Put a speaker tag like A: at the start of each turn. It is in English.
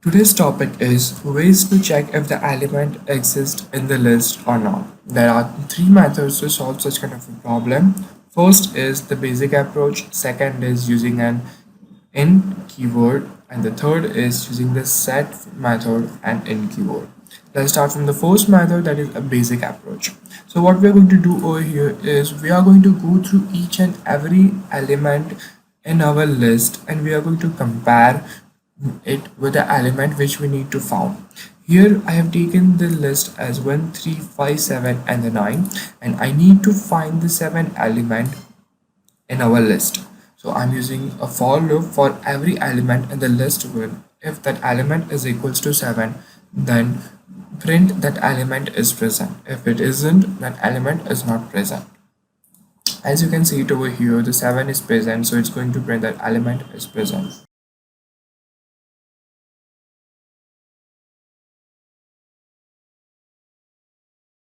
A: Today's topic is ways to check if the element exists in the list or not. There are three methods to solve such kind of a problem. First is the basic approach, second is using an in keyword, and the third is using the set method and in keyword. Let's start from the first method, that is a basic approach. So what we are going to do over here is we are going to go through each and every element in our list and we are going to compare it with the element which we need to found. Here I have taken the list as 1, 3, 5, 7 and the 9, and I need to find the 7 element in our list. So I'm using a for loop for every element in the list with if that element is equals to 7, then print that element is present. If it isn't, that element is not present. As you can see it over here, the 7 is present, so it's going to print that element is present.